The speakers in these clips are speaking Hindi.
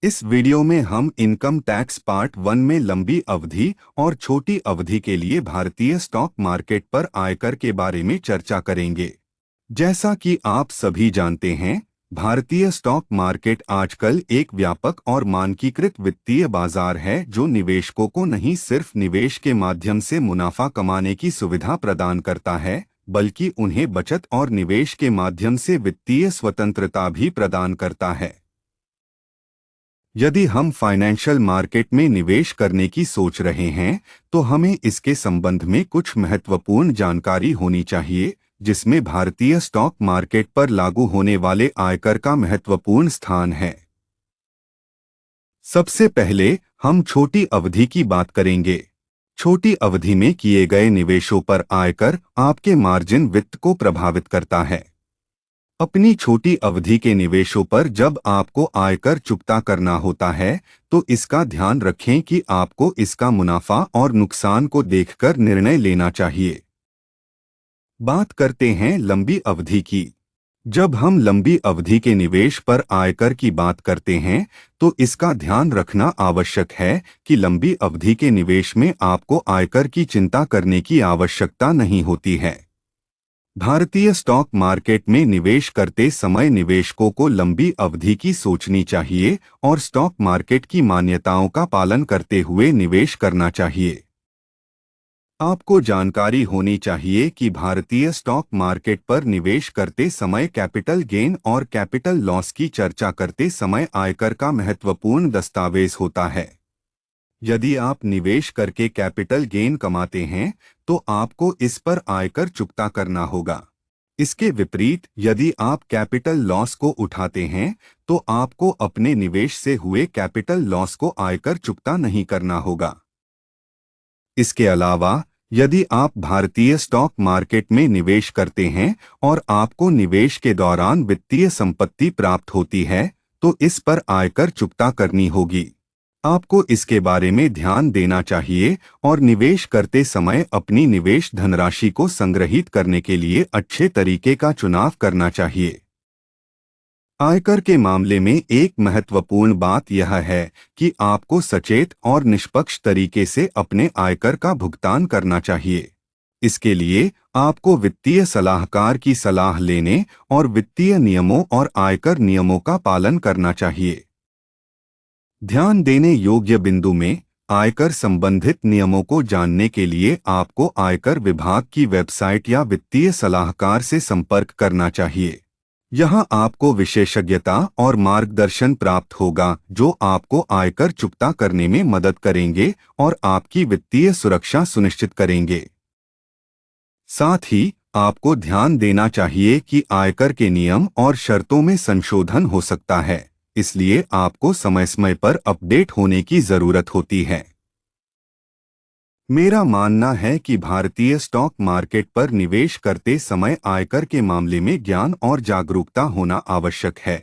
इस वीडियो में हम इनकम टैक्स पार्ट 1 में लंबी अवधि और छोटी अवधि के लिए भारतीय स्टॉक मार्केट पर आयकर के बारे में चर्चा करेंगे। जैसा कि आप सभी जानते हैं, भारतीय स्टॉक मार्केट आजकल एक व्यापक और मानकीकृत वित्तीय बाजार है जो निवेशकों को नहीं सिर्फ निवेश के माध्यम से मुनाफा कमाने की सुविधा प्रदान करता है, बल्कि उन्हें बचत और निवेश के माध्यम से वित्तीय स्वतंत्रता भी प्रदान करता है। यदि हम फाइनेंशियल मार्केट में निवेश करने की सोच रहे हैं, तो हमें इसके संबंध में कुछ महत्वपूर्ण जानकारी होनी चाहिए, जिसमें भारतीय स्टॉक मार्केट पर लागू होने वाले आयकर का महत्वपूर्ण स्थान है। सबसे पहले हम छोटी अवधि की बात करेंगे। छोटी अवधि में किए गए निवेशों पर आयकर आपके मार्जिन वित्त को प्रभावित करता है। अपनी छोटी अवधि के निवेशों पर जब आपको आयकर चुकता करना होता है, तो इसका ध्यान रखें कि आपको इसका मुनाफा और नुकसान को देखकर निर्णय लेना चाहिए। बात करते हैं लंबी अवधि की। जब हम लंबी अवधि के निवेश पर आयकर की बात करते हैं, तो इसका ध्यान रखना आवश्यक है कि लंबी अवधि के निवेश में आपको आयकर की चिंता करने की आवश्यकता नहीं होती है। भारतीय स्टॉक मार्केट में निवेश करते समय निवेशकों को लंबी अवधि की सोचनी चाहिए और स्टॉक मार्केट की मान्यताओं का पालन करते हुए निवेश करना चाहिए। आपको जानकारी होनी चाहिए कि भारतीय स्टॉक मार्केट पर निवेश करते समय कैपिटल गेन और कैपिटल लॉस की चर्चा करते समय आयकर का महत्वपूर्ण दस्तावेज होता है। यदि आप निवेश करके कैपिटल गेन कमाते हैं, तो आपको इस पर आयकर चुकता करना होगा। इसके विपरीत यदि आप कैपिटल लॉस को उठाते हैं, तो आपको अपने निवेश से हुए कैपिटल लॉस को आयकर चुकता नहीं करना होगा। इसके अलावा यदि आप भारतीय स्टॉक मार्केट में निवेश करते हैं और आपको निवेश के दौरान वित्तीय संपत्ति प्राप्त होती है, तो इस पर आयकर चुकता करनी होगी। आपको इसके बारे में ध्यान देना चाहिए और निवेश करते समय अपनी निवेश धनराशि को संग्रहित करने के लिए अच्छे तरीके का चुनाव करना चाहिए। आयकर के मामले में एक महत्वपूर्ण बात यह है कि आपको सचेत और निष्पक्ष तरीके से अपने आयकर का भुगतान करना चाहिए। इसके लिए आपको वित्तीय सलाहकार की सलाह लेने और वित्तीय नियमों और आयकर नियमों का पालन करना चाहिए। ध्यान देने योग्य बिंदु में आयकर संबंधित नियमों को जानने के लिए आपको आयकर विभाग की वेबसाइट या वित्तीय सलाहकार से संपर्क करना चाहिए। यहां आपको विशेषज्ञता और मार्गदर्शन प्राप्त होगा जो आपको आयकर चुकता करने में मदद करेंगे और आपकी वित्तीय सुरक्षा सुनिश्चित करेंगे। साथ ही आपको ध्यान देना चाहिए कि आयकर के नियम और शर्तों में संशोधन हो सकता है, इसलिए आपको समय समय पर अपडेट होने की जरूरत होती है। मेरा मानना है कि भारतीय स्टॉक मार्केट पर निवेश करते समय आयकर के मामले में ज्ञान और जागरूकता होना आवश्यक है।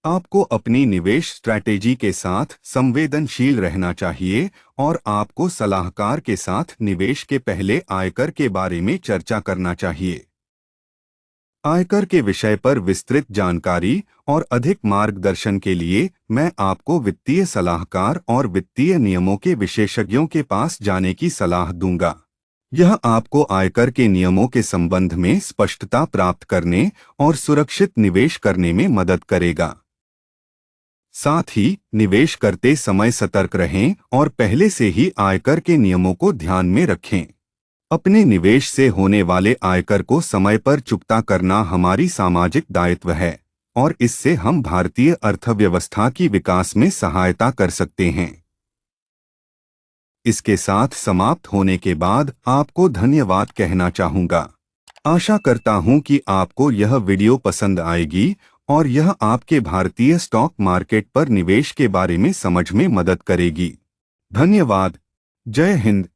आपको अपनी निवेश स्ट्रैटेजी के साथ संवेदनशील रहना चाहिए और आपको सलाहकार के साथ निवेश के पहले आयकर के बारे में चर्चा करना चाहिए। आयकर के विषय पर विस्तृत जानकारी और अधिक मार्गदर्शन के लिए मैं आपको वित्तीय सलाहकार और वित्तीय नियमों के विशेषज्ञों के पास जाने की सलाह दूंगा। यह आपको आयकर के नियमों के संबंध में स्पष्टता प्राप्त करने और सुरक्षित निवेश करने में मदद करेगा। साथ ही निवेश करते समय सतर्क रहें और पहले से ही आयकर के नियमों को ध्यान में रखें। अपने निवेश से होने वाले आयकर को समय पर चुकता करना हमारी सामाजिक दायित्व है और इससे हम भारतीय अर्थव्यवस्था की विकास में सहायता कर सकते हैं। इसके साथ समाप्त होने के बाद आपको धन्यवाद कहना चाहूँगा। आशा करता हूँ कि आपको यह वीडियो पसंद आएगी और यह आपके भारतीय स्टॉक मार्केट पर निवेश के बारे में समझ में मदद करेगी। धन्यवाद। जय हिंद।